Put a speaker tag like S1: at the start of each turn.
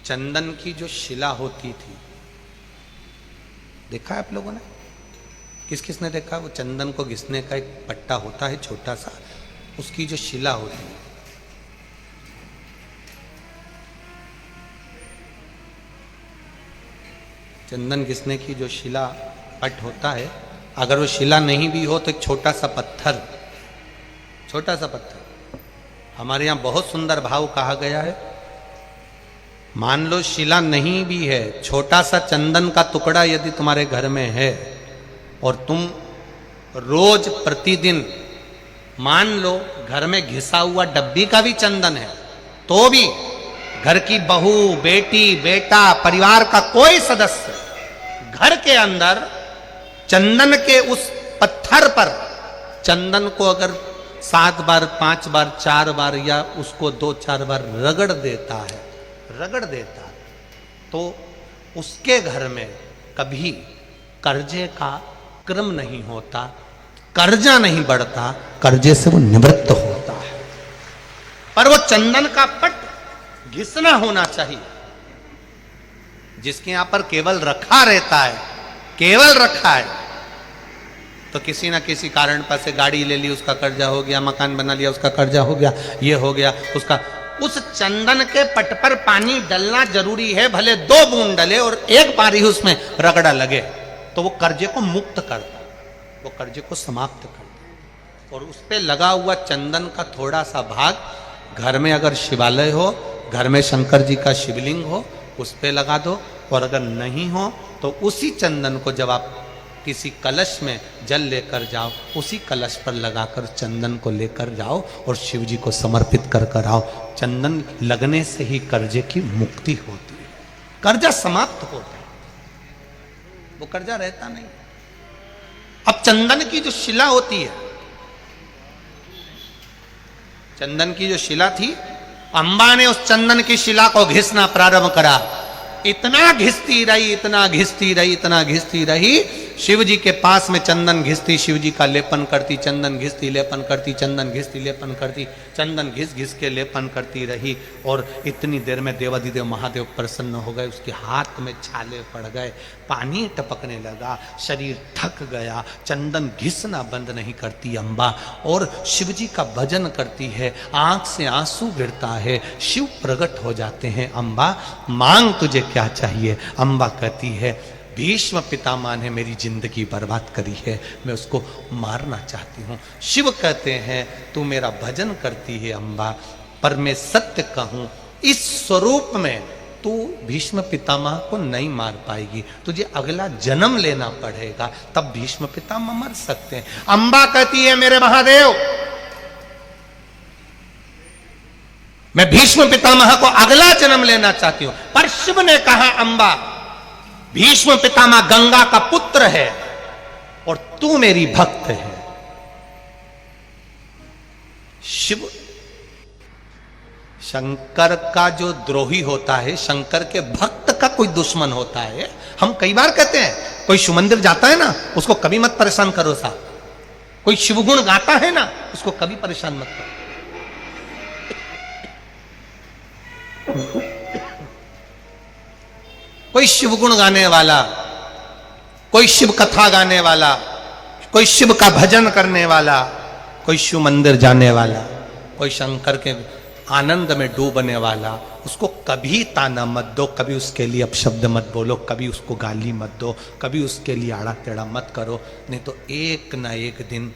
S1: चंदन की जो शिला होती थी, देखा है आप लोगों ने? किस किस ने देखा? वो चंदन को घिसने का एक पट्टा होता है छोटा सा, उसकी जो शिला होती है, चंदन घिसने की जो शिला पट होता है, अगर वो शिला नहीं भी हो तो एक छोटा सा पत्थर, छोटा सा पत्थर। हमारे यहाँ बहुत सुंदर भाव कहा गया है, मान लो शिला नहीं भी है, छोटा सा चंदन का टुकड़ा यदि तुम्हारे घर में है और तुम रोज प्रतिदिन, मान लो घर में घिसा हुआ डब्बी का भी चंदन है, तो भी घर की बहू, बेटी, बेटा, परिवार का कोई सदस्य घर के अंदर चंदन के उस पत्थर पर चंदन को अगर 7 बार, 5 बार, 4 बार या उसको 2-4 बार रगड़ देता है, तो उसके घर में कभी कर्जे का क्रम नहीं होता, कर्जा नहीं बढ़ता, कर्जे से वो निवृत्त होता है। पर वो चंदन का पट घिसना होना चाहिए। जिसके यहां पर केवल रखा रहता है, केवल रखा है, तो किसी ना किसी कारण पर से गाड़ी ले ली, उसका कर्जा हो गया, मकान बना लिया, उसका कर्जा हो गया, ये हो गया उसका। उस चंदन के पट पर पानी डलना जरूरी है, भले 2 बूंद डले और एक बार ही उसमें रगड़ा लगे, तो वो कर्जे को मुक्त करता, वो कर्जे को समाप्त करता। और उस पे लगा हुआ चंदन का थोड़ा सा भाग घर में अगर शिवालय हो, घर में शंकर जी का शिवलिंग हो, उस पे लगा दो। और अगर नहीं हो तो उसी चंदन को जब आप किसी कलश में जल लेकर जाओ, उसी कलश पर लगाकर चंदन को लेकर जाओ और शिव जी को समर्पित कर कर आओ। चंदन लगने से ही कर्जे की मुक्ति होती है, कर्जा समाप्त होता है, वो कर्जा रहता नहीं। अब चंदन की जो शिला होती है, चंदन की जो शिला थी, अंबा ने उस चंदन की शिला को घिसना प्रारंभ करा। इतना घिसती रही, इतना घिसती रही, इतना घिसती रही, शिव जी के पास में चंदन घिसती, शिव जी का लेपन करती, चंदन घिसती, लेपन करती, चंदन घिसती, लेपन करती, चंदन घिस घिस के लेपन करती रही। और इतनी देर में देवाधिदेव महादेव प्रसन्न हो गए, उसके हाथ में छाले पड़ गए, पानी टपकने लगा, शरीर थक गया, चंदन घिसना बंद नहीं करती अंबा, और शिव जी का भजन करती है, आंख से आंसू गिरता है, शिव प्रकट हो जाते हैं। अंबा मांग तुझे क्या चाहिए? अंबा कहती है, भीष्म पितामह ने मेरी जिंदगी बर्बाद करी है, मैं उसको मारना चाहती हूँ। शिव कहते हैं, तू मेरा भजन करती है अंबा, पर मैं सत्य कहूँ, इस स्वरूप में तू भीष्म पितामह को नहीं मार पाएगी, तुझे अगला जन्म लेना पड़ेगा, तब भीष्म पितामह मर सकते हैं। अंबा कहती है, मेरे महादेव, मैं भीष्म पितामह को अगला जन्म लेना चाहती हूं। पर शिव ने कहा, अंबा, भीष्म पितामह गंगा का पुत्र है और तू मेरी भक्त है। शिव शंकर का जो द्रोही होता है, शंकर के भक्त का कोई दुश्मन होता है। हम कई बार कहते हैं, कोई शिव मंदिर जाता है ना, उसको कभी मत परेशान करो साहब। कोई शिवगुण गाता है ना, उसको कभी परेशान मत करो। कोई शिव गुण गाने वाला, कोई शिव कथा गाने वाला, कोई शिव का भजन करने वाला, कोई शिव मंदिर जाने वाला, कोई शंकर के आनंद में डूबने वाला, उसको कभी ताना मत दो, कभी उसके लिए अपशब्द मत बोलो, कभी उसको गाली मत दो, कभी उसके लिए आड़ा टेढ़ा मत करो, नहीं तो एक ना एक दिन